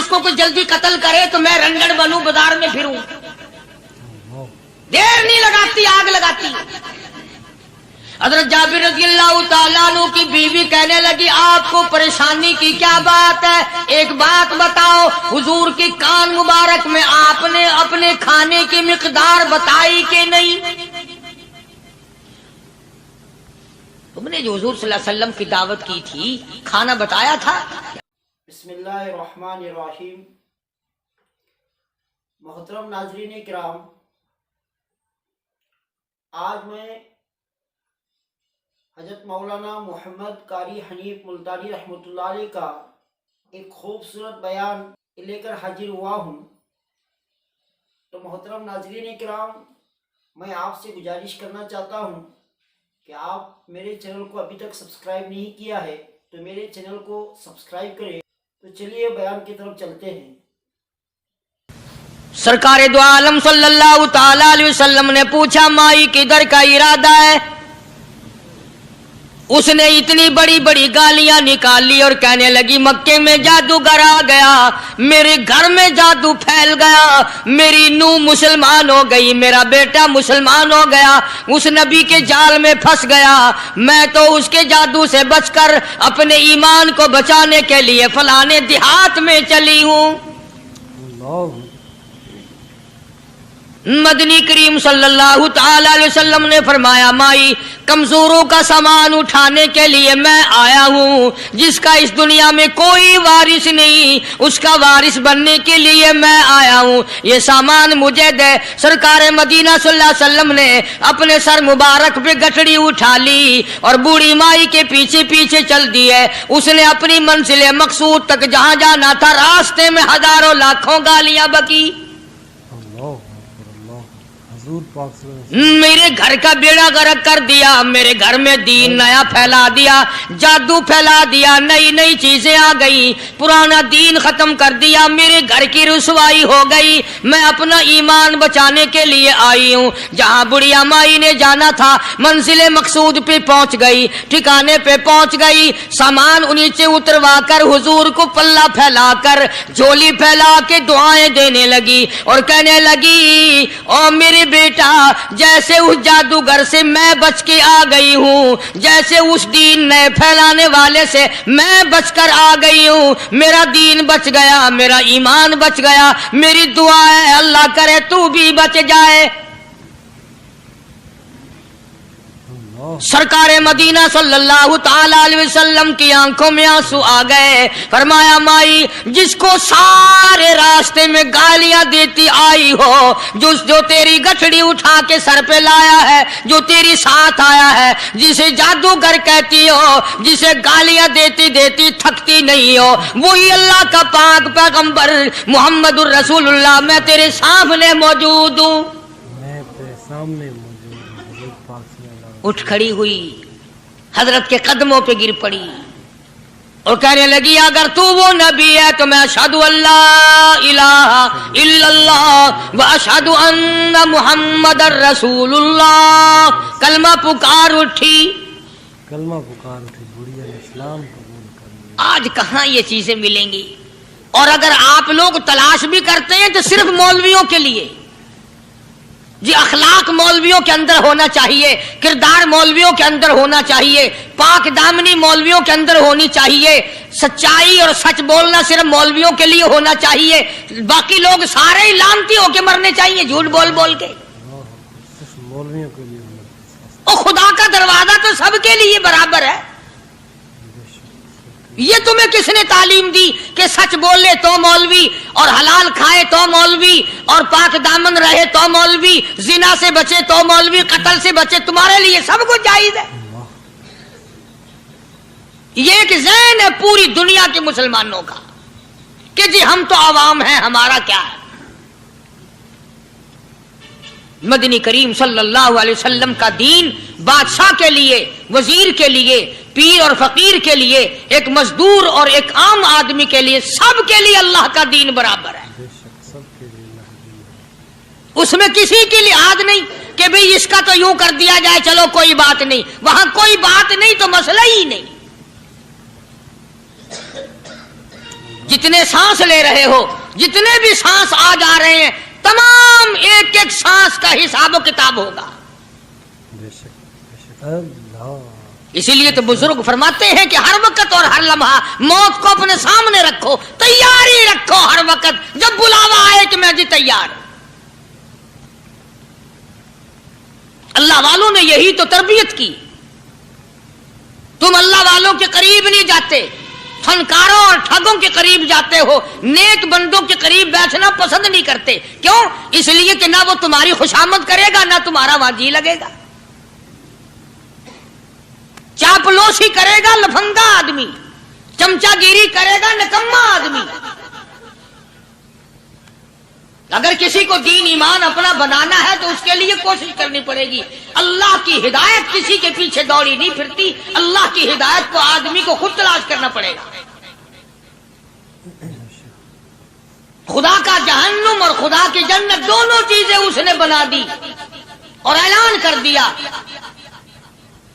کو کوئی جلدی قتل کرے تو میں رنگڑ بنوں بازار میں پھروں، دیر نہیں لگاتی آگ لگاتی۔ حضرت جابر رضی اللہ تعالیٰ عنہ کی بیوی کہنے لگی آپ کو پریشانی کی کیا بات ہے، ایک بات بتاؤ، حضور کی کان مبارک میں آپ نے اپنے کھانے کی مقدار بتائی کہ نہیں؟ تم نے جو حضور صلی اللہ علیہ وسلم کی دعوت کی تھی کھانا بتایا تھا؟ بسم اللہ الرحمن الرحیم۔ محترم ناظرین کرام، آج میں حضرت مولانا محمد قاری حنیف ملتانی رحمۃ اللہ علیہ کا ایک خوبصورت بیان لے کر حاضر ہوا ہوں۔ تو محترم ناظرین کرام، میں آپ سے گزارش کرنا چاہتا ہوں کہ آپ میرے چینل کو ابھی تک سبسکرائب نہیں کیا ہے تو میرے چینل کو سبسکرائب کریں۔ تو چلیے بیان کی طرف چلتے ہیں۔ سرکار دو عالم صلی اللہ تعالی علیہ وسلم نے پوچھا مائی کدھر کا ارادہ ہے؟ اس نے اتنی بڑی بڑی گالیاں نکال لی اور کہنے لگی مکے میں جادوگر آ گیا، میرے گھر میں جادو پھیل گیا، میری نوح مسلمان ہو گئی، میرا بیٹا مسلمان ہو گیا، اس نبی کے جال میں پھنس گیا، میں تو اس کے جادو سے بچ کر اپنے ایمان کو بچانے کے لیے فلانے دیہات میں چلی ہوں۔ مدنی کریم صلی اللہ تعالی علیہ وسلم نے فرمایا مائی کمزوروں کا سامان اٹھانے کے لیے میں آیا ہوں، جس کا اس دنیا میں کوئی وارث نہیں اس کا وارث بننے کے لیے میں آیا ہوں، یہ سامان مجھے دے۔ سرکار مدینہ صلی اللہ علیہ وسلم نے اپنے سر مبارک پہ گٹڑی اٹھا لی اور بوڑھی مائی کے پیچھے پیچھے چل دی ہے۔ اس نے اپنی منزل مقصود تک جہاں جانا تھا راستے میں ہزاروں لاکھوں گالیاں بکی۔ میرے گھر کا بیڑا غرق کر دیا، میرے گھر میں دین نیا پھیلا دیا، جادو پھیلا دیا، نئی نئی چیزیں آ گئی، پرانا دین ختم کر دیا، میرے گھر کی رسوائی ہو گئی، میں اپنا ایمان بچانے کے لیے آئی ہوں۔ جہاں بڑھیا مائی نے جانا تھا منزل مقصود پہ پہنچ گئی، ٹھکانے پہ پہنچ گئی، سامان نیچے اتروا کر حضور کو پلہ پھیلا کر جھولی پھیلا کے دعائیں دینے لگی اور کہنے لگی او میرے بیٹا جیسے اس جادوگر سے میں بچ کے آ گئی ہوں، جیسے اس دین نئے پھیلانے والے سے میں بچ کر آ گئی ہوں، میرا دین بچ گیا، میرا ایمان بچ گیا، میری دعا ہے اللہ کرے تو بھی بچ جائے۔ سرکار مدینہ صلی اللہ تعالی علیہ وسلم کی آنکھوں میں آنسو آ گئے، فرمایا مائی جس کو سارے راستے میں گالیاں دیتی آئی ہو، جو تیری گٹھڑی اٹھا کے سر پہ لایا ہے، جو تیری ساتھ آیا ہے، جسے جادوگر کہتی ہو، جسے گالیاں دیتی دیتی تھکتی نہیں ہو، وہی اللہ کا پاک پیغمبر محمد الرسول اللہ، میں تیرے سامنے موجود ہوں۔ اٹھ کھڑی ہوئی، حضرت کے قدموں پہ گر پڑی اور کہنے لگی اگر تو وہ نبی ہے تو میں اشہد اللہ الہ الا اللہ و اشہد ان محمد الرسول اللہ۔ کلمہ پکار اٹھی، بڑھیا اسلام قبول کر لیا۔ آج کہاں یہ چیزیں ملیں گی؟ اور اگر آپ لوگ تلاش بھی کرتے ہیں تو صرف مولویوں کے لیے، جی اخلاق مولویوں کے اندر ہونا چاہیے، کردار مولویوں کے اندر ہونا چاہیے، پاک دامنی مولویوں کے اندر ہونی چاہیے، سچائی اور سچ بولنا صرف مولویوں کے لیے ہونا چاہیے، باقی لوگ سارے ہی لانتی ہو کے مرنے چاہیے جھوٹ بول بول کے۔ مولویوں کے لیے اور خدا کا دروازہ تو سب کے لیے برابر ہے۔ یہ تمہیں کس نے تعلیم دی کہ سچ بولے تو مولوی، اور حلال کھائے تو مولوی، اور پاک دامن رہے تو مولوی، زنا سے بچے تو مولوی، قتل سے بچے، تمہارے لیے سب کچھ جائز ہے۔ یہ ایک ذہن ہے پوری دنیا کے مسلمانوں کا کہ جی ہم تو عوام ہیں، ہمارا کیا ہے۔ مدنی کریم صلی اللہ علیہ وسلم کا دین بادشاہ کے لیے، وزیر کے لیے، پیر اور فقیر کے لیے، ایک مزدور اور ایک عام آدمی کے لیے، سب کے لیے اللہ کا دین برابر ہے۔ اس میں کسی کی لحاظ نہیں کہ بھئی اس کا تو یوں کر دیا جائے چلو کوئی بات نہیں، وہاں کوئی بات نہیں تو مسئلہ ہی نہیں۔ जितने सांस ले रहे हो, जितने भी सांस आ जा रहे हैं, तमाम एक एक सांस का हिसाब व किताब होगा। बेशक बेशक अल्लाह। इसीलिए तो बुजुर्ग फरमाते हैं कि हर वक्त और हर लम्हा मौत को अपने सामने रखो, तैयारी रखो हर वक्त, जब बुलावा आए कि मैं जी तैयार। अल्लाह वालों ने यही तो तरबियत की। तुम अल्लाह वालों के करीब नहीं जाते, फनकारों और ठगों के करीब जाते हो, नेक बंदों के करीब बैठना पसंद नहीं करते। क्यों? इसलिए कि ना वो तुम्हारी खुशामद करेगा, ना तुम्हारा वहां जी लगेगा। चापलूसी करेगा लफंगा आदमी, चमचागिरी करेगा निकम्मा आदमी। अगर किसी को दीन ईमान अपना बनाना है तो उसके लिए कोशिश करनी पड़ेगी। अल्लाह की हिदायत किसी के पीछे दौड़ी नहीं फिरती, अल्लाह की हिदायत को आदमी को खुद तलाश करना पड़ेगा। खुदा का जहन्नुम और खुदा की जन्नत दोनों चीजें उसने बना दी और ऐलान कर दिया,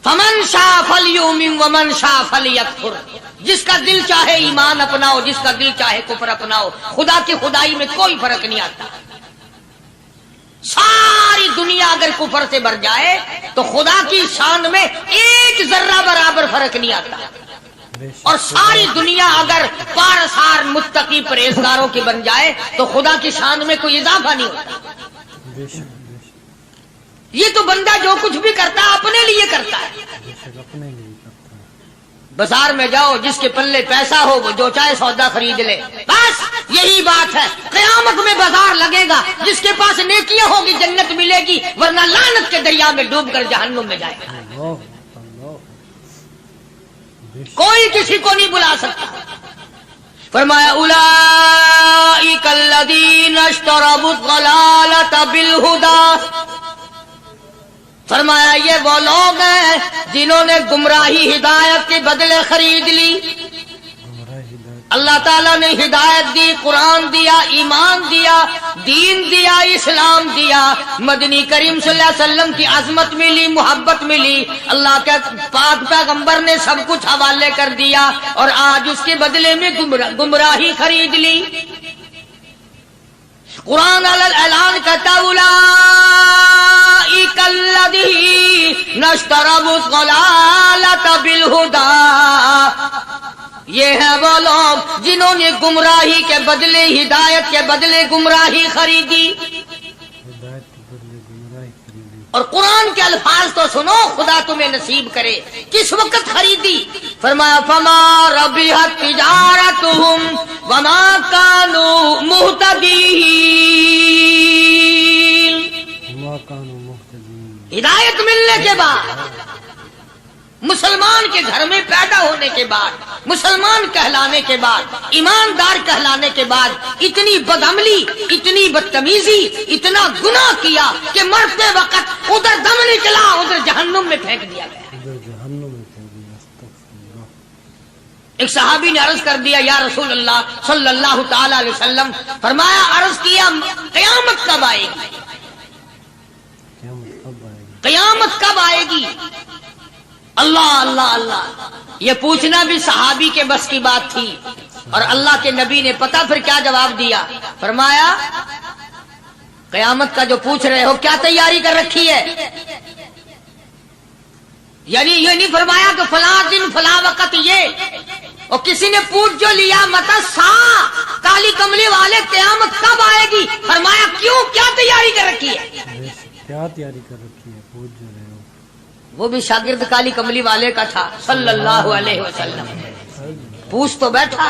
फमन शाह फलयुमिन वमन शाह फलयकफुर। जिसका दिल चाहे ईमान अपनाओ, जिसका दिल चाहे कुफर अपनाओ। खुदा की खुदाई में कोई फर्क नहीं आता। सारी दुनिया अगर कुफर से भर जाए तो खुदा की शान में एक जर्रा बराबर फर्क नहीं आता। और सारी दुनिया अगर पारसार मुत्तकी परहेजगारों की बन जाए तो खुदा की शान में कोई इजाफा नहीं होता। बेशक ये तो बंदा जो कुछ भी करता है अपने लिए करता है। बेशक अपने लिए करता है। बाजार में जाओ, जिसके पल्ले पैसा हो वो जो चाहे सौदा खरीद ले, बस यही बात है। कयामत में बाजार लगेगा, जिसके पास नेकियां होगी जन्नत मिलेगी, वरना लानत के दरिया में डूबकर जहन्नुम में जाएगा। अल्लाह अल्लाह। बेशक कोई किसी को नहीं बुला सकता। फरमाया उलाइका अल्लज़ीना इश्तरबुद ज़लालत बिल हुदा। फरमाया ये वो लोग हैं जिन्होंने गुमराही हिदायत के बदले खरीद ली। हमारा हिदायत अल्लाह ताला ने हिदायत दी, कुरान दिया, ईमान दिया, दीन दिया, इस्लाम दिया, मदनी करीम सल्लल्लाहु अलैहि वसल्लम की अजमत मिली, मोहब्बत मिली, अल्लाह के पाक पैगंबर ने सब कुछ हवाले कर दिया और आज उसके बदले में गुमराही खरीद ली। कुरान ऐलान करता उलाइका अल्लज़ीना इश्तरबुद ज़लालत बिल हुदा। ये है वो लोग जिन्होंने गुमराही के बदले, हिदायत के बदले गुमराही खरीदी। हिदायत के बदले गुमराही खरीदी। और कुरान के अल्फाज तो सुनो, खुदा तुम्हें नसीब करे। किस वक्त खरीदी? फरमाया फमा रबिहत तिजारतुहुम वमा कानू मुहतदीन। वमा कानू मुहतदीन। हिदायत मिलने के बाद, मुसलमान के घर में पैदा होने के बाद, मुसलमान कहलाने के बाद, ईमानदार कहलाने के बाद इतनी बदअमली, इतनी बदतमीजी, इतना गुनाह किया कि मरते वक्त उधर दम निकला, उधर जहन्नुम में फेंक दिया गया। इधर जहन्नुम में फेंक दिया। अस्तगफिरुल्लाह। एक सहाबी ने अर्ज कर दिया, या रसूल अल्लाह सल्लल्लाहु ताला अलैहि वसल्लम। फरमाया, अर्ज किया, कयामत कब आएगी? क़यामत कब आएगी? कयामत कब आएगी? अल्लाह अल्लाह अल्लाह। ये पूछना भी सहाबी के बस की बात थी। और अल्लाह के नबी ने पता फिर क्या जवाब दिया? फरमाया, कयामत का जो पूछ रहे हो क्या तैयारी कर रखी है? यानी ये नहीं फरमाया कि फला दिन फला वक्त ये, और किसी ने पूछ जो लिया मता सा काली कमली वाले कयामत कब आएगी? फरमाया क्यों, क्या तैयारी कर रखी है? क्या तैयारी कर रखी है? पूछ जो रहे हो। वो भी शागिर्द काली कमली वाले का था सल्लल्लाहु अलैहि वसल्लम। पूछ तो बैठा,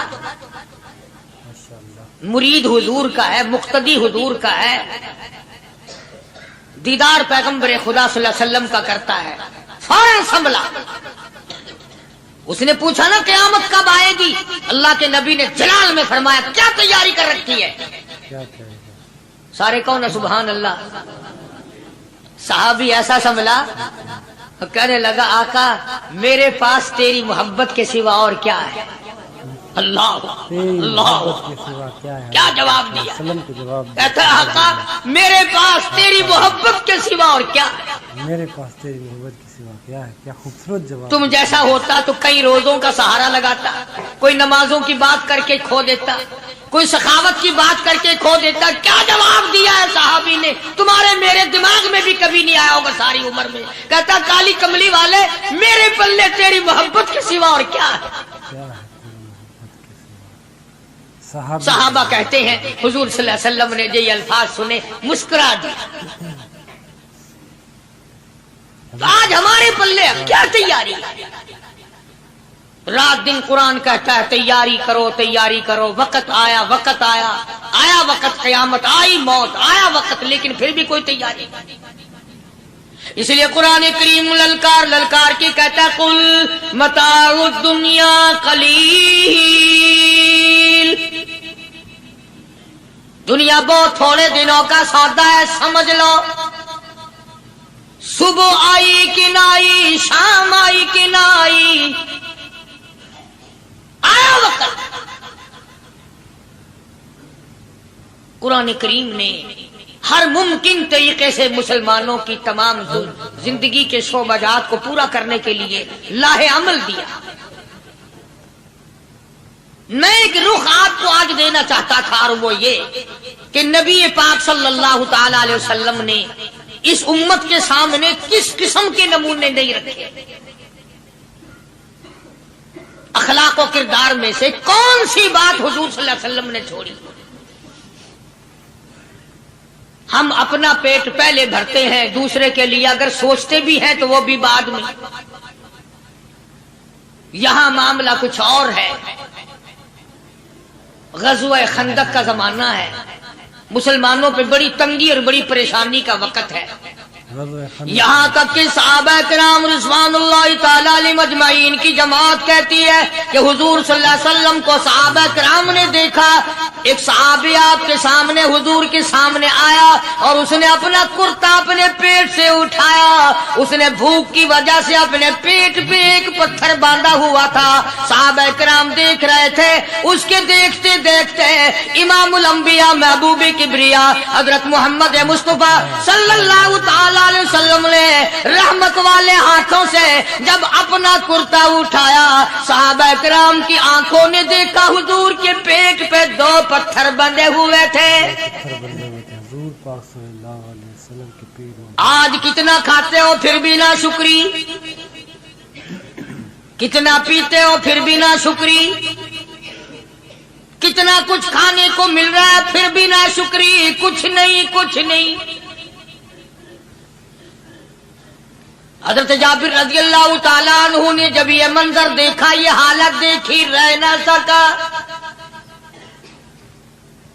माशाअल्लाह। मुरीद हुजूर का है, मुक्तदी हुजूर का है, दीदार पैगंबर खुदा सल्लल्लाहु अलैहि वसल्लम का करता है। फौरन संभला, उसने पूछा ना कयामत कब आएगी? अल्लाह के नबी ने जलाल में फरमाया, क्या तैयारी कर रखी है? क्या कहेगा? सारे कौन है सुभान अल्लाह। साहबी ऐसा संभला, कहने लगा, आका मेरे पास तेरी मोहब्बत के सिवा और क्या है? اللہ تیری اللہ محبت کے سوا کیا ہے؟ کیا جواب دیا؟ وسلم کو جواب دیا، کہتا ہے آقا میرے پاس تیری محبت کے سوا اور کیا ہے؟ میرے پاس تیری محبت کے سوا کیا ہے؟ کیا خوبصورت جواب! تم جیسا ہوتا تو کئی روزوں کا سہارا لگاتا، کوئی نمازوں کی بات کر کے کھو دیتا، کوئی سخاوت کی بات کر کے کھو دیتا. کیا جواب دیا ہے صحابی نے؟ تمہارے میرے دماغ میں بھی کبھی نہیں آیا ہوگا ساری عمر میں. کہتا کالی کملی والے میرے پلے تیری محبت کے سوا اور کیا ہے؟ کیا ہے تیری محبت کے سوا؟ صحابہ کہتے ہیں حضور صلی اللہ علیہ وسلم نے یہ الفاظ سنے مسکرا دیا. آج ہمارے پلے کیا تیاری ہے؟ رات دن قرآن کہتا ہے تیاری کرو تیاری کرو، وقت آیا وقت آیا، آیا وقت قیامت آئی موت، آیا وقت، لیکن پھر بھی کوئی تیاری نہیں. اس لیے قرآن کریم للکار للکار کے کہتا ہے قل متاع الدنیا قلیل، دنیا بہت تھوڑے دنوں کا سودا ہے سمجھ لو. صبح آئی کہ نہ آئی، شام آئی کہ نہ آئی، آیا وقت. قرآن کریم نے ہر ممکن طریقے سے مسلمانوں کی تمام زندگی کے شعبات کو پورا کرنے کے لیے لاہ عمل دیا. میں ایک رخ آپ کو آج دینا چاہتا تھا، اور وہ یہ کہ نبی پاک صلی اللہ تعالی علیہ وسلم نے اس امت کے سامنے کس قسم کے نمونے نہیں رکھے. اخلاق و کردار میں سے کون سی بات حضور صلی اللہ علیہ وسلم نے چھوڑی؟ ہم اپنا پیٹ پہلے بھرتے ہیں، دوسرے کے لیے اگر سوچتے بھی ہیں تو وہ بھی بعد میں. یہاں معاملہ کچھ اور ہے. غزوہ خندق کا زمانہ ہے، مسلمانوں پہ بڑی تنگی اور بڑی پریشانی کا وقت ہے. یہاں تک کہ صحابہ کرام رضوان اللہ تعالی علیہم اجمعین کی جماعت کہتی ہے کہ حضور صلی اللہ علیہ وسلم کو صحابہ کرام نے دیکھا. ایک صحابی آپ کے سامنے حضور کے سامنے آیا اور اس نے اپنا کرتا اپنے پیٹ سے اٹھایا. اس نے بھوک کی وجہ سے اپنے پیٹ پہ ایک پتھر باندھا ہوا تھا. صحابہ کرام دیکھ رہے تھے. اس کے دیکھتے دیکھتے امام الانبیاء محبوب کبریا حضرت محمد مصطفیٰ صلی اللہ تعالی علیہ وسلم نے رحمت والے ہاتھوں سے جب اپنا کرتا اٹھایا، صحابہ کرام کی آنکھوں نے دیکھا حضور کے پیٹ پہ 2 پتھر بندھے ہوئے تھے. حضور پاک صلی اللہ علیہ وسلم کے پیروں. آج کتنا کھاتے ہو پھر بھی نہ شکری، کتنا پیتے ہو پھر بھی نہ شکری، کتنا کچھ کھانے کو مل رہا ہے پھر بھی نہ شکری. کچھ نہیں کچھ نہیں. حضرت جابر رضی اللہ تعالیٰ عنہ نے جب یہ منظر دیکھا، یہ حالت دیکھی، رہ نہ سکا.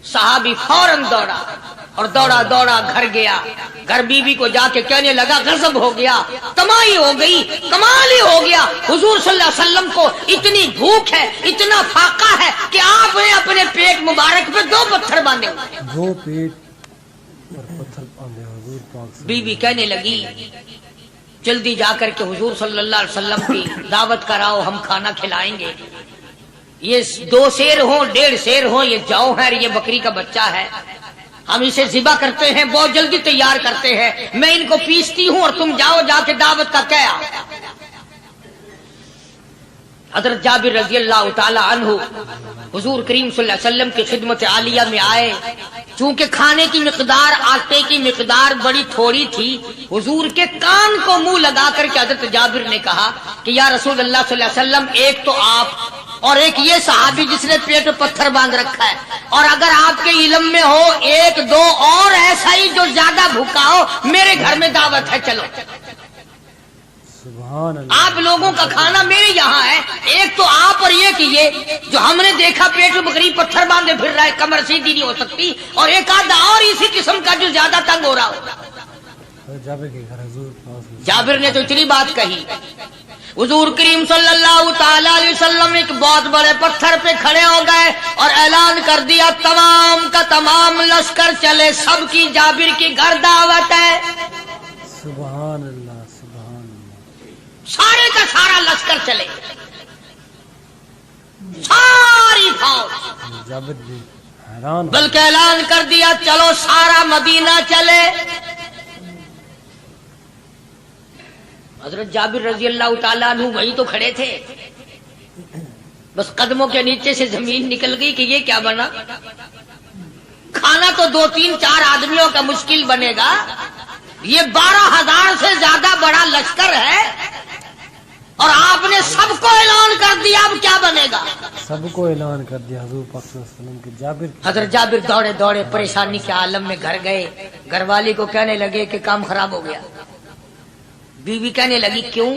صحابی فوراً دوڑا اور دوڑا دوڑا گھر گیا. گھر بیوی کو جا کے کہنے لگا غضب ہو گیا، تمائی ہو گئی، کمال ہی ہو گیا. حضور صلی اللہ علیہ وسلم کو اتنی بھوک ہے، اتنا فاقہ ہے کہ آپ نے اپنے پیٹ مبارک پہ 2 پتھر باندھے ہوئے. 2 پیٹ پر پتھر باندھے حضور پاک. بیوی کہنے لگی جلدی جا کر کے حضور صلی اللہ علیہ وسلم کی دعوت کراؤ، ہم کھانا کھلائیں گے. یہ 2 شیر ہوں 1.5 شیر ہوں، یہ جو ہے یہ بکری کا بچہ ہے، ہم اسے ذبح کرتے ہیں، بہت جلدی تیار کرتے ہیں، میں ان کو پیستی ہوں اور تم جاؤ جا کے دعوت کا کیا. حضرت جابر رضی اللہ تعالی عنہ حضور کریم صلی اللہ علیہ وسلم کی خدمت عالیہ میں آئے. چونکہ کھانے کی مقدار، آٹے کی مقدار بڑی تھوڑی تھی، حضور کے کان کو منہ لگا کر کے حضرت جابر نے کہا کہ یا رسول اللہ صلی اللہ علیہ وسلم، ایک تو آپ اور ایک یہ صحابی جس نے پیٹ پہ پتھر باندھ رکھا ہے، اور اگر آپ کے علم میں ہو 1-2 اور ایسا ہی جو زیادہ بھوکا ہو، میرے گھر میں دعوت ہے، چلو. آپ لوگوں کا کھانا میرے یہاں ہے. ایک تو آپ اور ایک یہ جو ہم نے دیکھا پیٹ میں بکری پتھر باندھے پھر رہا ہے، کمر سیدھی نہیں ہو سکتی، اور ایک آدھا اور اسی قسم کا جو زیادہ تنگ ہو رہا ہو. جابر نے تو اتنی بات کہی. حضور کریم صلی اللہ تعالی علیہ وسلم ایک بہت بڑے پتھر پہ کھڑے ہو گئے اور اعلان کر دیا تمام کا تمام لشکر چلے، سب کی جابر کی گھر دعوت ہے. سبحان اللہ سبحان اللہ. سارے کا سارا لشکر چلے، سارے जाबिर भी हैरान हो बल्कि ऐलान कर दिया चलो सारा मदीना चले। हजरत जाबिर रजी अल्लाह ताला अन्हु वही तो खड़े थे, बस कदमों के नीचे से जमीन निकल गई कि ये क्या बना। खाना तो 2, 3, 4 आदमियों का मुश्किल बनेगा, ये 12,000 से ज्यादा बड़ा लश्कर है और आपने सबको ऐलान कर दिया, अब क्या बनेगा। सबको ऐलान कर दिया हुजूर पाक सल्लल्लाहु अलैहि वसल्लम के। जाबिर हजरत जाबिर दौड़े दौड़े परेशानी के आलम में घर गए, घरवाली को कहने लगे कि काम खराब हो गया। बीवी कहने लगी क्यों?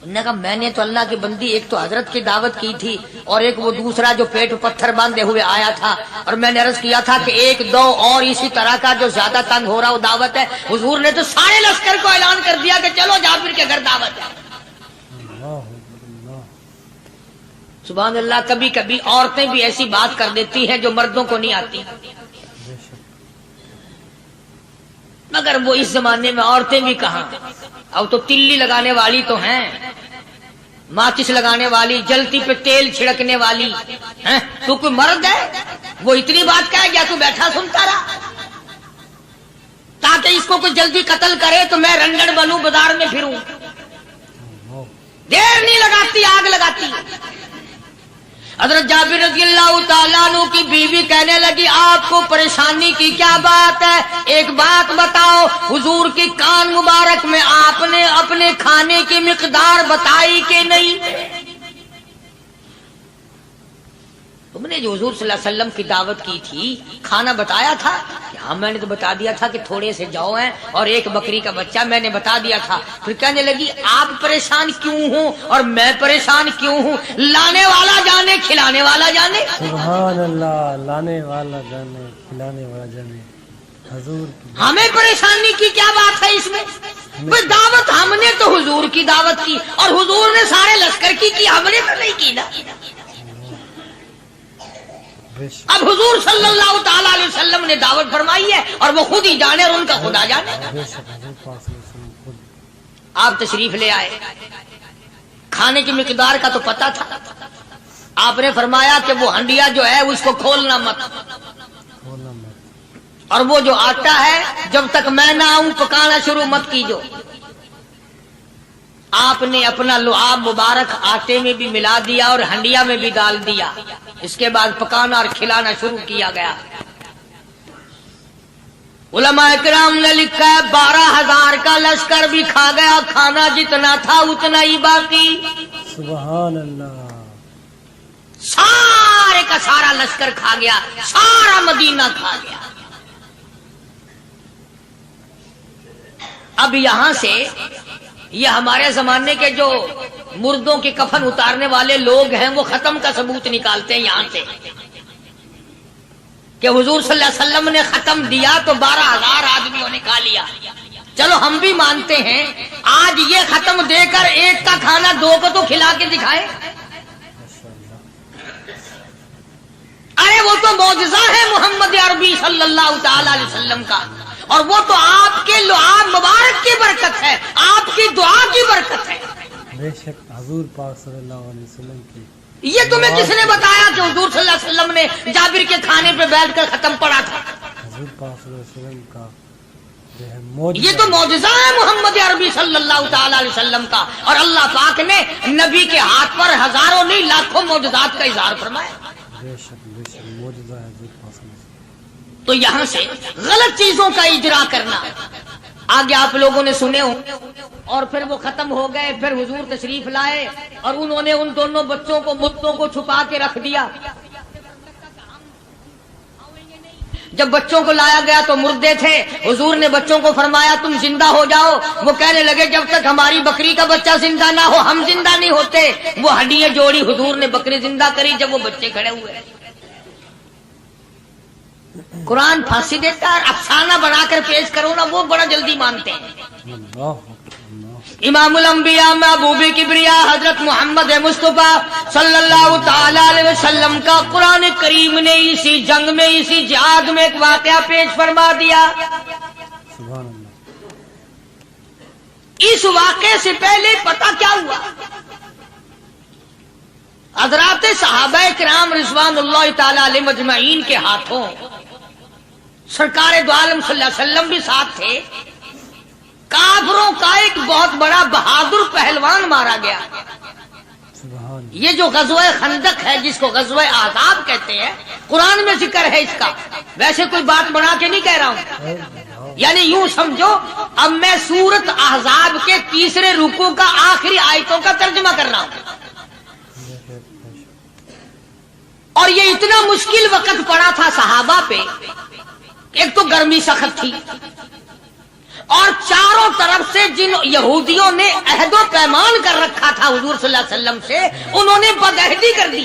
उन्होंने कहा मैंने तो अल्लाह की बंदी एक तो हजरत की दावत की थी और एक वो दूसरा जो पेट पत्थर बांधे हुए आया था, और मैंने अर्ज किया था कि 1, 2 और इसी तरह का जो ज्यादा तंग हो रहा वो दावत है। हुजूर ने तो सारे लश्कर को ऐलान कर दिया कि चलो जाबिर के घर दावत है। अल्लाह सुभान अल्लाह। कभी कभी औरतें भी ऐसी बात कर देती हैं जो मर्दों को नहीं आती, बेशक मगर वो इस जमाने में औरतें भी कहां, अब तो तिल्ली लगाने वाली तो हैं, माचिस लगाने वाली, जलती पे तेल छिड़कने वाली हैं। तू कोई मर्द है? वो इतनी बात कह गया, तू बैठा सुनता रहा ताकि इसको कोई जल्दी कत्ल करे तो मैं रंगड़ बनूं, बाजार में फिरूं। देर नहीं लगाती, आग लगाती। हजरत जाबिर रज़ियल्लाहु ताला अन्हु की बीवी कहने लगी आपको परेशानी की क्या बात है, एक बात बताओ। हुजूर की कान मुबारक में आपने अपने खाने की मिकदार बताई कि नहीं? तुमने जो हुजूर सल्लल्लाहु अलैहि वसल्लम की दावत की थी खाना बताया था? हाँ मैंने तो बता दिया था कि थोड़े से जौ हैं और एक बकरी का बच्चा, मैंने बता दिया था। फिर कहने लगी आप परेशान क्यों हो और मैं परेशान क्यों हूँ? लाने वाला जाने खिलाने वाला जाने। सुभान अल्लाह। लाने वाला जाने खिलाने वाला जाने। हुजूर की हमें परेशानी की क्या बात है इसमें? भाई दावत हमने तो हुजूर की दावत की और हुजूर ने सारे लश्कर की हमने तो नहीं की ना। बेशक अब हुजूर सल्लल्लाहु ताला अलैहि वसल्लम ने दावत फरमाई है और वो खुद ही जाने और उनका खुदा जाने। बेशक हुजूर पाक सल्लल्लाहु अलैहि वसल्लम खुद आप तशरीफ ले आए, खाने की मिकदार का तो पता था। आपने फरमाया कि वो हंडिया जो है उसको खोलना मत, बोलना मत। और वो जो आटा है जब तक मैं ना आऊं पकाना शुरू मत कीजो। आपने अपना लुआब मुबारक आटे में भी मिला दिया और हंडिया में भी डाल दिया। इसके बाद पकाना और खिलाना शुरू किया गया। उलमा इकराम ने लिखा है 12,000 का लश्कर भी खा गया, खाना जितना था उतना ही बाकी। सुभान अल्लाह। सारे का सारा लश्कर खा गया, सारा मदीना खा गया। अब यहां से ये हमारे जमाने के जो मुर्दों के कफन उतारने वाले लोग हैं वो खत्म का सबूत निकालते हैं यहां से कि हुजूर सल्लल्लाहु अलैहि वसल्लम ने खत्म दिया तो 12,000 आदमियों ने खा लिया। चलो हम भी मानते हैं आज ये खत्म देकर एक का खाना 2 को तो खिला के दिखाए। अरे वो तो मौजज़ा है मोहम्मद अरबी सल्लल्लाहु ताला अलैहि वसल्लम का, और वो तो आपके लुआब मुबारक की बरकत है, आपकी दुआ की बरकत है। बेशक हुजूर पाक सल्लल्लाहु अलैहि वसल्लम की। ये तुम्हें किसने बताया कि हुजूर सल्लल्लाहु अलैहि वसल्लम ने जाबिर के खाने पे बैठकर खत्म पड़ा था? हुजूर पाक सल्लल्लाहु अलैहि वसल्लम का जो है मौजूद ये तो मौजज़ा है मोहम्मद अरबी सल्लल्लाहु ताला अलैहि वसल्लम का, और अल्लाह पाक ने नबी के हाथ पर हजारों नहीं लाखों मौजूदात का इजहार फरमाया। बेशक बेशक मौजूदा है हुजूर पाक सल्लल्लाहु अलैहि वसल्लम। तो यहां से गलत चीजों का इजरा करना आगे आप लोगों ने सुने हो। और फिर वो खत्म हो गए, फिर हुजूर तशरीफ लाए और उन्होंने उन दोनों बच्चों को मुर्दों को छुपा के रख दिया। जब बच्चों को लाया गया तो मुर्दे थे, हुजूर ने बच्चों को फरमाया तुम जिंदा हो जाओ। वो कहने लगे जब तक हमारी बकरी का बच्चा जिंदा ना हो हम जिंदा नहीं होते। वो हड्डियां जोड़ी, हुजूर ने बकरी जिंदा करी जब वो बच्चे खड़े हुए। कुरान फांसी देता है, अफसाना बनाकर पेश करो ना वो बड़ा जल्दी मानते हैं। अल्लाह इमामुल अंबिया महबूबे किबरिया हजरत मोहम्मद मुस्तफा सल्लल्लाहु ताला अलैहि वसल्लम का कुरान करीम ने इसी जंग में, इसी जिहाद में एक वाकया पेश फरमा दिया। सुभान अल्लाह। इस वाकये से पहले पता क्या हुआ? حضرات صحابہ کرام رضوان اللہ تعالی علیہم اجمعین کے ہاتھوں سرکار دو عالم صلی اللہ علیہ وسلم بھی ساتھ تھے. کافروں کا ایک بہت بڑا بہادر پہلوان مارا گیا. سبحان یہ جو غزوہ خندق ہے جس کو غزوہ احزاب کہتے ہیں، قرآن میں ذکر ہے اس کا. ویسے کوئی بات بنا کے نہیں کہہ رہا ہوں، یعنی یوں سمجھو اب میں سورت احزاب کے تیسرے رکوع کا آخری آیتوں کا ترجمہ کر رہا ہوں. اور یہ اتنا مشکل وقت پڑا تھا صحابہ پہ. ایک تو گرمی سخت تھی، اور چاروں طرف سے جن یہودیوں نے عہد و پیمان کر رکھا تھا حضور صلی اللہ علیہ وسلم سے، انہوں نے بدعہدی کر دی.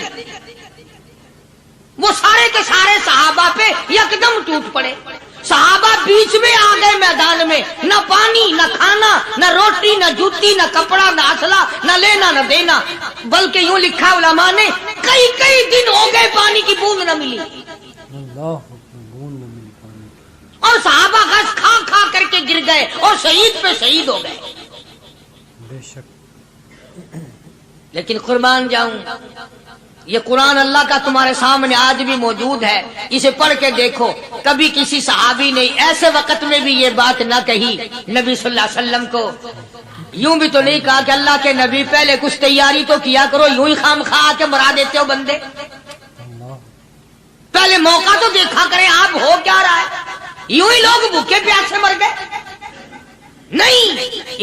وہ سارے کے سارے صحابہ پہ یکدم ٹوٹ پڑے. صحابہ بیچ میں آ گئے میدان میں، نہ پانی، نہ کھانا، نہ روٹی، نہ جوتی، نہ کپڑا، نہ اسلحہ، نہ لینا نہ دینا. بلکہ یوں لکھا علماء نے کئی دن ہو گئے پانی کی بوند نہ ملی. اللہ بوند نہ ملی پانی. اور صحابہ گھاس کھا کھا کر کے گر گئے اور شہید پہ شہید ہو گئے. بے شک. لیکن قربان جاؤں، یہ قرآن اللہ کا تمہارے سامنے آج بھی موجود ہے. اسے پڑھ کے دیکھو. کبھی کسی صحابی نے ایسے وقت میں بھی یہ بات نہ کہی نبی صلی اللہ علیہ وسلم کو. یوں بھی تو نہیں کہا کہ اللہ کے نبی پہلے کچھ تیاری تو کیا کرو، یوں ہی خام خواہ کے مرا دیتے ہو بندے. اللہ پہلے موقع تو دیکھا کریں آپ ہو کیا رہا ہے. یوں ہی لوگ بھوکے پیاسے مر گئے. نہیں،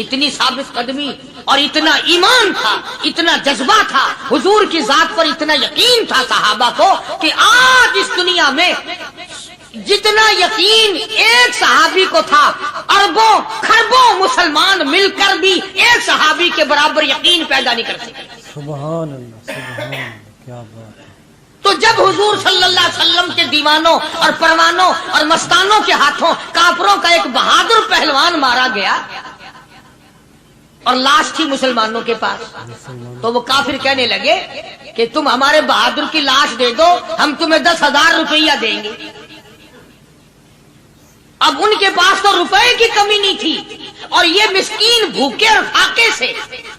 اتنی ثابت قدمی اور اتنا ایمان تھا، اتنا جذبہ تھا، حضور کی ذات پر اتنا یقین تھا صحابہ کو کہ آج اس دنیا میں جتنا یقین ایک صحابی کو تھا، اربوں خربوں مسلمان مل کر بھی ایک صحابی کے برابر یقین پیدا نہیں کر سکتے. سبحان اللہ سبحان اللہ، کیا بات ہے. تو جب حضور صلی اللہ علیہ وسلم کے دیوانوں اور پروانوں اور مستانوں کے ہاتھوں کافروں کا ایک بہادر پہلوان مارا گیا اور لاش تھی مسلمانوں کے پاس، تو وہ کافر کہنے لگے کہ تم ہمارے بہادر کی لاش دے دو، ہم تمہیں 10,000 روپیہ دیں گے. اب ان کے پاس تو روپے کی کمی نہیں تھی، اور یہ مسکین بھوکے اور فاقے سے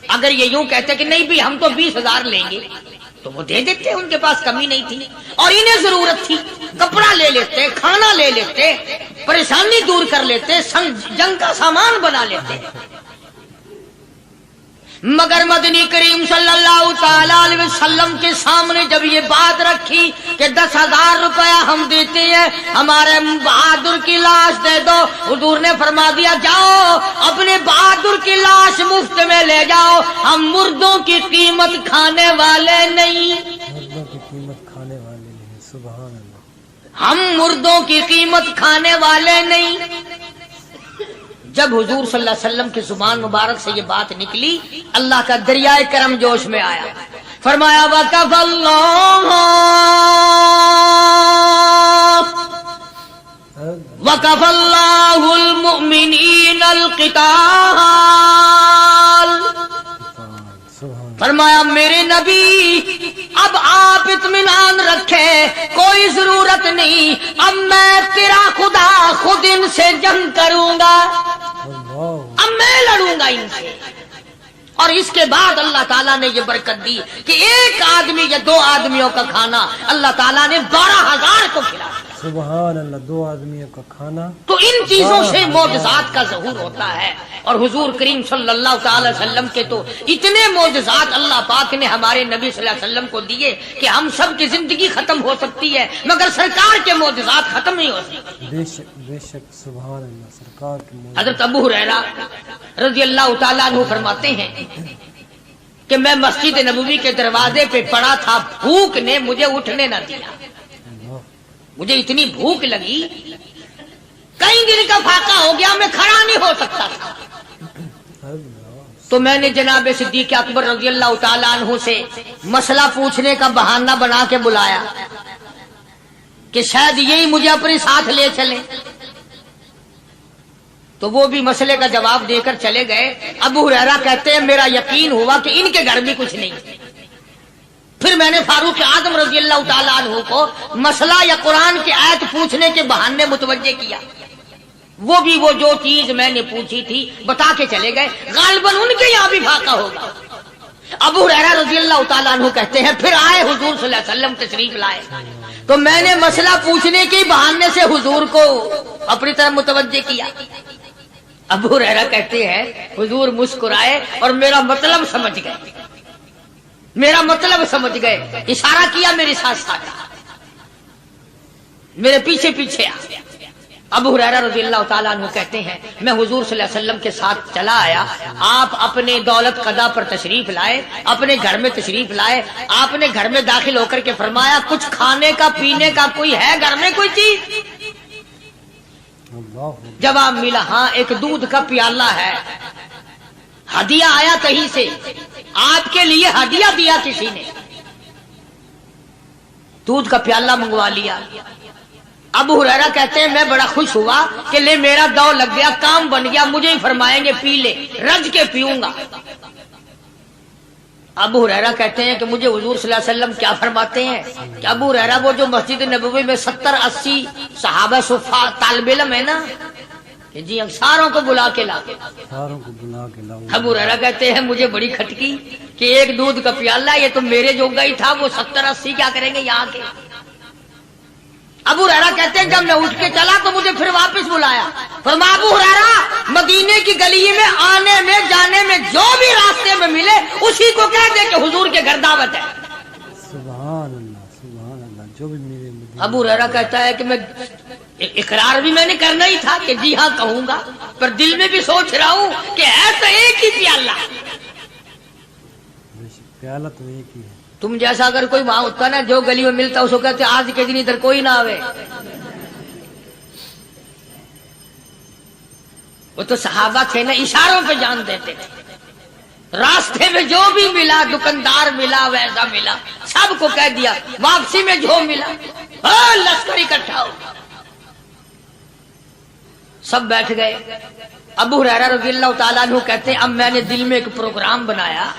اگر یہ یوں کہتے کہ نہیں بھی ہم تو 20,000 لیں گے تو وہ دے دیتے. ان کے پاس کمی نہیں تھی اور انہیں ضرورت تھی. کپڑا لے لیتے، کھانا لے لیتے، پریشانی دور کر لیتے، جنگ کا سامان بنا لیتے. مگر مدنی کریم صلی اللہ تعالی علیہ وسلم کے سامنے جب یہ بات رکھی کہ 10,000 روپیہ ہم دیتے ہیں، ہمارے بہادر کی لاش دے دو، حضور نے فرما دیا جاؤ اپنے بہادر کی لاش مفت میں لے جاؤ، ہم مردوں کی قیمت کھانے والے نہیں. مردوں کی قیمت کھانے والے نہیں. سبحان اللہ. ہم مردوں کی قیمت کھانے والے نہیں. جب حضور صلی اللہ علیہ وسلم کی زبان مبارک سے یہ بات نکلی، اللہ کا دریائے کرم جوش میں آیا. فرمایا وَكَفَ اللَّهُ الْمُؤْمِنِينَ الْقِتَالَ. فرمایا میرے نبی اب آپ اطمینان رکھیں، کوئی ضرورت نہیں، اب میں تیرا خدا خود ان سے جنگ کروں گا، اب میں لڑوں گا ان سے. اور اس کے بعد اللہ تعالیٰ نے یہ برکت دی کہ ایک آدمی یا 2 آدمیوں کا کھانا اللہ تعالیٰ نے 12,000 کو کھلایا. سبحان اللہ. 2 آدمیوں کا کھانا. تو ان چیزوں سے معجزات کا ظہور ہوتا ہے. اور حضور کریم صلی اللہ تعالی وسلم کے تو اتنے معجزات اللہ پاک نے ہمارے نبی صلی اللہ علیہ وسلم کو دیے کہ ہم سب کی زندگی ختم ہو سکتی ہے مگر سرکار کے معجزات ختم نہیں ہو سکتے. بے شک سبحان اللہ. سرکار کے معجزات. حضرت ابو ہریرہ رضی اللہ تعالیٰ عنہ فرماتے ہیں کہ میں مسجد نبوی کے دروازے پہ پڑا تھا، بھوک نے مجھے اٹھنے نہ دیا. مجھے اتنی بھوک لگی، کئی دن کا فاقہ ہو گیا، میں کھڑا نہیں ہو سکتا تھا. تو میں نے جناب صدیق اکبر رضی اللہ تعالیٰ عنہ سے مسئلہ پوچھنے کا بہانہ بنا کے بلایا کہ شاید یہی مجھے اپنے ساتھ لے چلے. تو وہ بھی مسئلے کا جواب دے کر چلے گئے. ابو ہریرہ کہتے ہیں میرا یقین ہوا کہ ان کے گھر بھی کچھ نہیں. پھر میں نے فاروق اعظم رضی اللہ تعالیٰ عنہ کو مسئلہ یا قرآن کی آیت پوچھنے کے بہانے متوجہ کیا. وہ بھی وہ جو چیز میں نے پوچھی تھی بتا کے چلے گئے. غالباً ان کے یہاں بھی فاقہ ہوگا. अबू हुरैरा रज़ी अल्लाह तआला अन्हु कहते हैं फिर आए हुजूर सल्लल्लाहु अलैहि वसल्लम तशरीफ लाए, तो मैंने मसला पूछने के बहाने से हुजूर को अपनी तरफ मुतवज्जे किया। अबू हुरैरा कहते हैं हुजूर मुस्कुराए और मेरा मतलब समझ गए, मेरा मतलब समझ गए, इशारा किया मेरे साथ साथ, मेरे पीछे पीछे आ। अबू हुरैरा रज़ियल्लाहु ताला अन्हु कहते हैं मैं हुजूर सल्लल्लाहु अलैहि वसल्लम के साथ चला आया, आप अपने दौलत कदा पर तशरीफ लाए, अपने घर में तशरीफ लाए, आपने घर में दाखिल होकर के फरमाया कुछ खाने का पीने का कोई है घर में कोई चीज? जवाब मिला हाँ एक दूध का प्याला है, हदिया आया कहीं से, आपके लिए हदिया दिया किसी ने, दूध का प्याला मंगवा लिया। अबू हुरैरा कहते हैं मैं बड़ा खुश हुआ कि ले मेरा दौर लग गया, काम बन गया, मुझे ही फरमाएंगे पी ले, रज के पीऊंगा। अबू हुरैरा कहते हैं कि मुझे हुजूर सल्लल्लाहु अलैहि वसल्लम क्या फरमाते हैं कि अबू हुरैरा वो जो मस्जिद नबवी में 70-80 सहाबा सुफा तालिब इल्म है ना, कि जी सारों को बुला के ला, सारों को बुला के लाओ। अबू हुरैरा कहते हैं मुझे बड़ी खटकी कि एक दूध का प्याला ये तो मेरे जोगा ही था, वो 70-80 क्या करेंगे यहाँ के। अबू हुरैरा कहते हैं जब मैं उठ के चला तो मुझे फिर वापस बुलाया, फरमाया अबू हुरैरा मदीने की गली में आने में जाने में जो भी रास्ते में मिले उसी को कह दे कि हुजूर के घर दावत है। सुभान अल्लाह, जो भी मिले मुझे। अबू हुरैरा कहता है कि मैं इकरार भी मैंने करना ही था कि जी हाँ कहूंगा, पर दिल में भी सोच रहा हूँ कि है तो एक ही प्याला, प्याला तो एक ही है। तुम जैसा अगर कोई वहां होता ना जो गली में मिलता उसको कहते आज के दिन इधर कोई ना आवे। वो तो सहाबा थे ना, इशारों पे जान देते थे, रास्ते में जो भी मिला, दुकानदार मिला वैसा मिला, सबको कह दिया, वापसी में जो मिला लश्कर इकट्ठा हो। सब बैठ गए। अबू हुरैरा रज़ियल्लाहु ताला अन्हु कहते हैं अब मैंने दिल में एक प्रोग्राम बनाया,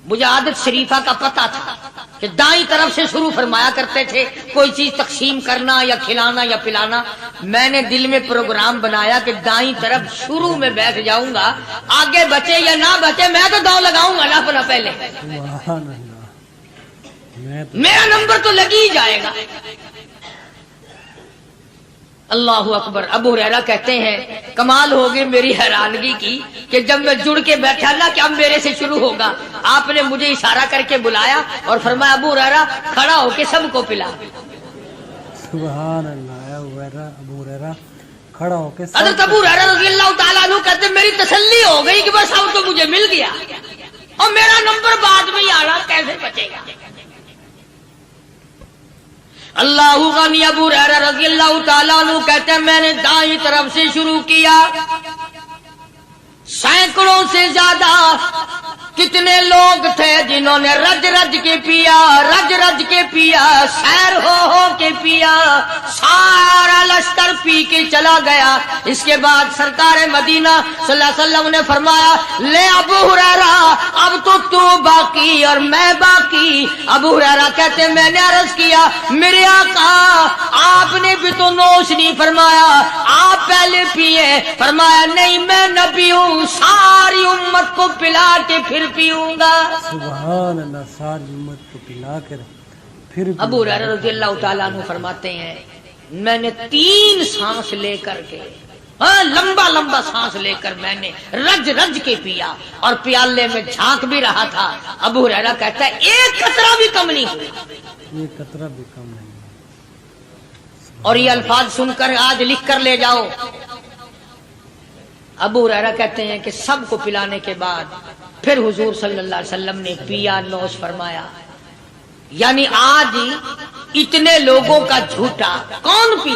मुझे आदत शरीफा का पता था कि दाईं तरफ से शुरू फरमाया करते थे कोई चीज तकसीम करना या खिलाना या पिलाना। मैंने दिल में प्रोग्राम बनाया कि दाईं तरफ शुरू में बैठ जाऊंगा, आगे बचे या ना बचे मैं तो दांव लगाऊंगा ना अपना पहले, मेरा नंबर तो लग ही जाएगा। अल्लाहु अकबर। अबू हुरैरा कहते हैं कमाल हो गई मेरी हैरानगी की कि जब मैं जुड़ के बैठा ना कि अब मेरे से शुरू होगा, आपने मुझे इशारा करके बुलाया और फरमाया अबू हुरैरा खड़ा होके सबको पिला। सुभान अल्लाह। अबू हुरैरा खड़ा होके हज़रत अबू हुरैरा रज़ियल्लाहु ताला अन्हु कहते हैं मेरी तसल्ली हो गई कि बस अब तो मुझे मिल गया और मेरा नंबर बाद में ही आ रहा, कैसे बचेगा। अल्लाहु गनी। अबू हुरैरा रज़ियल्लाहु ताला अन्हु कहते हैं मैंने दाईं तरफ से शुरू किया, सैकड़ों से ज्यादा कितने लोग थे जिन्होंने रज रज के पिया, रज रज के पिया, सैर हो के पिया, सारा लश्कर पी के चला गया। इसके बाद सरकार मदीना सल्लल्लाहु अलैहि वसल्लम ने फरमाया ले अबू हुरैरा अब तो तू बाकी और मैं बाकी। अबू हुरैरा कहते मैंने अर्ज किया मेरे आका आपने भी तो नोश नहीं फरमाया, आप पहले पिए। फरमाया नहीं मैं नबी हूँ, सारी उम्मत को पिला के फिर पीऊंगा। सुभान अल्लाह, सारी उम्मत को पिला कर फिर। अबू हुरैरा रज़ियल्लाहु ताला अन्हु फरमाते हैं मैंने 3 सांस लेकर के, लंबा लंबा सांस लेकर मैंने रज रज के पिया और प्याले में झांक भी रहा था। अबू हुरैरा कहता है एक कतरा भी कम नहीं हुआ, एक कतरा भी कम नहीं। और ये अल्फाज सुनकर आज लिख कर ले जाओ। अबू हुरैरा कहते हैं कि सबको पिलाने के बाद फिर हुजूर सल्लल्लाहु अलैहि वसल्लम ने पिया, नोश फरमाया। यानी आज इतने लोगों का झूठा कौन पी